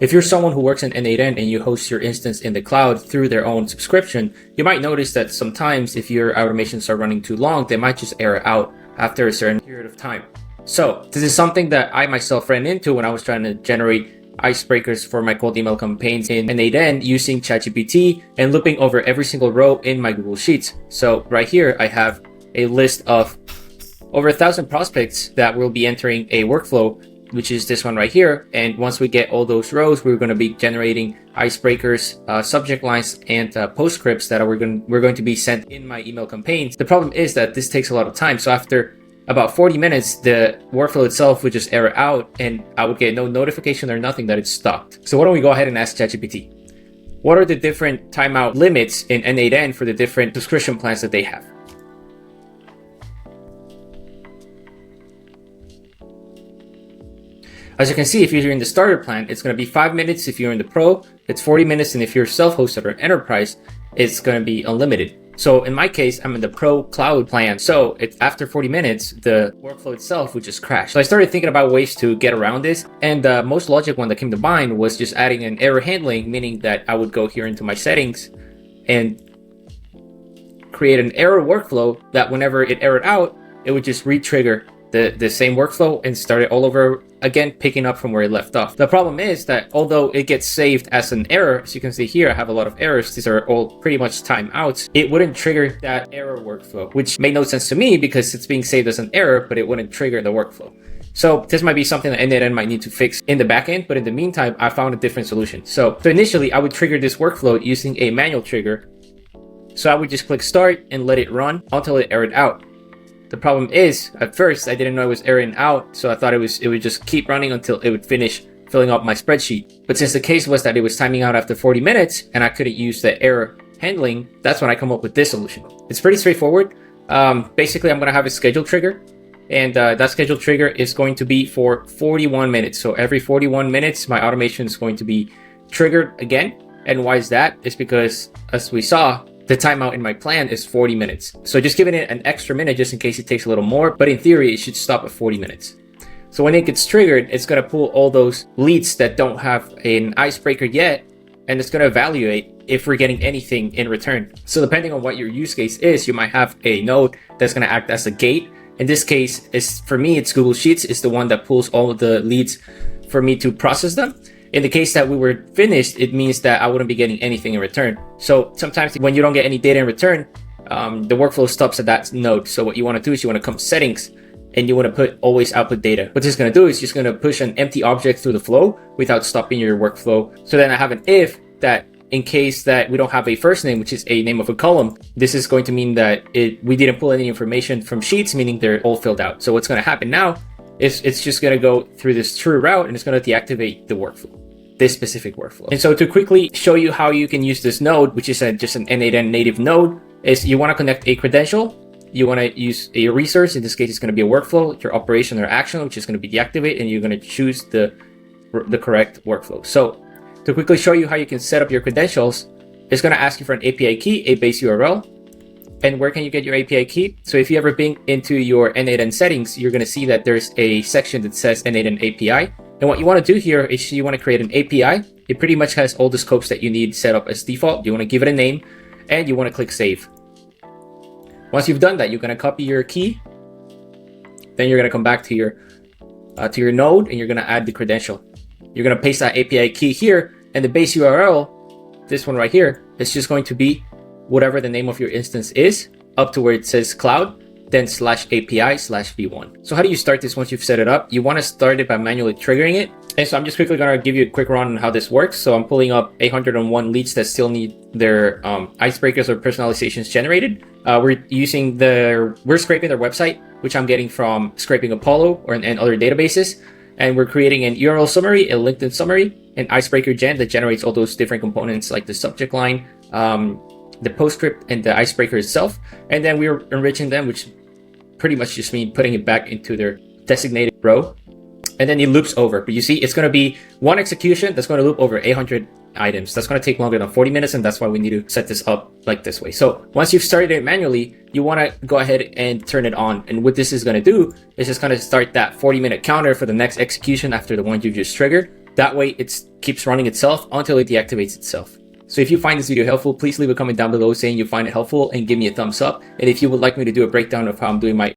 If you're someone who works in n8n and you host your instance in the cloud through their own subscription, you might notice that sometimes if your automations are running too long, they might just error out after a certain period of time. So this is something that I myself ran into when I was trying to generate icebreakers for my cold email campaigns in n8n using ChatGPT and looping over every single row in my Google Sheets. So right here, I have a list of over 1,000 prospects that will be entering a workflow, which is this one right here. And once we get all those rows, we're going to be generating icebreakers, subject lines, and postscripts that we're going to be sent in my email campaigns. The problem is that this takes a lot of time. So after about 40 minutes, the workflow itself would just error out and I would get no notification or nothing that it's stopped. So why don't we go ahead and ask ChatGPT, what are the different timeout limits in n8n for the different subscription plans that they have? As you can see, if you're in the starter plan, it's going to be 5 minutes. If you're in the pro, it's 40 minutes. And if you're self-hosted or enterprise, it's going to be unlimited. So in my case, I'm in the pro cloud plan. So after 40 minutes, the workflow itself would just crash. So I started thinking about ways to get around this. And the most logical one that came to mind was just adding an error handling, meaning that I would go here into my settings and create an error workflow that whenever it errored out, it would just re-trigger the same workflow and start it all over again, picking up from where it left off. The problem is that although it gets saved as an error, as you can see here, I have a lot of errors. These are all pretty much timeouts. It wouldn't trigger that error workflow, which made no sense to me because it's being saved as an error, but it wouldn't trigger the workflow. So this might be something that n8n might need to fix in the backend, but in the meantime, I found a different solution. So initially I would trigger this workflow using a manual trigger. So I would just click start and let it run until it errored out. The problem is, at first, I didn't know it was erroring out, so I thought it would just keep running until it would finish filling up my spreadsheet. But since the case was that it was timing out after 40 minutes and I couldn't use the error handling, that's when I come up with this solution. It's pretty straightforward. Basically, I'm going to have a schedule trigger, and that schedule trigger is going to be for 41 minutes. So every 41 minutes, my automation is going to be triggered again. And why is that? It's because, as we saw, the timeout in my plan is 40 minutes. So just giving it an extra minute just in case it takes a little more, but in theory, it should stop at 40 minutes. So when it gets triggered, it's going to pull all those leads that don't have an icebreaker yet, and it's going to evaluate if we're getting anything in return. So depending on what your use case is, you might have a node that's going to act as a gate. In this case, for me, it's Google Sheets. It's the one that pulls all of the leads for me to process them. In the case that we were finished, it means that I wouldn't be getting anything in return. So sometimes when you don't get any data in return, the workflow stops at that node. So what you want to do is you want to come to settings and you want to put always output data. What this is going to do is just going to push an empty object through the flow without stopping your workflow. So then I have an if that in case that we don't have a first name, which is a name of a column, this is going to mean that we didn't pull any information from sheets, meaning they're all filled out. So what's going to happen now is it's just going to go through this true route and it's going to deactivate the workflow, this specific workflow. And so to quickly show you how you can use this node, which is just an n8n native node, is you want to connect a credential, you want to use a resource, in this case it's going to be a workflow, your operation or action, which is going to be deactivate, and you're going to choose the correct workflow. So to quickly show you how you can set up your credentials, it's going to ask you for an API key, a base URL. And where can you get your API key? So if you ever bring into your n8n settings, you're going to see that there's a section that says n8n API. And what you want to do here is you want to create an API. It pretty much has all the scopes that you need set up as default. You want to give it a name and you want to click save. Once you've done that, you're going to copy your key. Then you're going to come back to your node and you're going to add the credential. You're going to paste that API key here, and the base URL, this one right here, is just going to be whatever the name of your instance is, up to where it says cloud, then /API/v1. So how do you start this once you've set it up? You want to start it by manually triggering it. And so I'm just quickly going to give you a quick run on how this works. So I'm pulling up 801 leads that still need their icebreakers or personalizations generated. We're scraping their website, which I'm getting from scraping Apollo and other databases. And we're creating an URL summary, a LinkedIn summary, an icebreaker gen that generates all those different components like the subject line, the postscript, and the icebreaker itself. And then we're enriching them, which pretty much just means putting it back into their designated row. And then it loops over. But you see, it's going to be one execution that's going to loop over 800 items. That's going to take longer than 40 minutes, and that's why we need to set this up like this way. So once you've started it manually, you want to go ahead and turn it on. And what this is going to do is just going to start that 40-minute counter for the next execution after the one you just triggered. That way it keeps running itself until it deactivates itself. So if you find this video helpful, please leave a comment down below saying you find it helpful and give me a thumbs up. And if you would like me to do a breakdown of how I'm doing my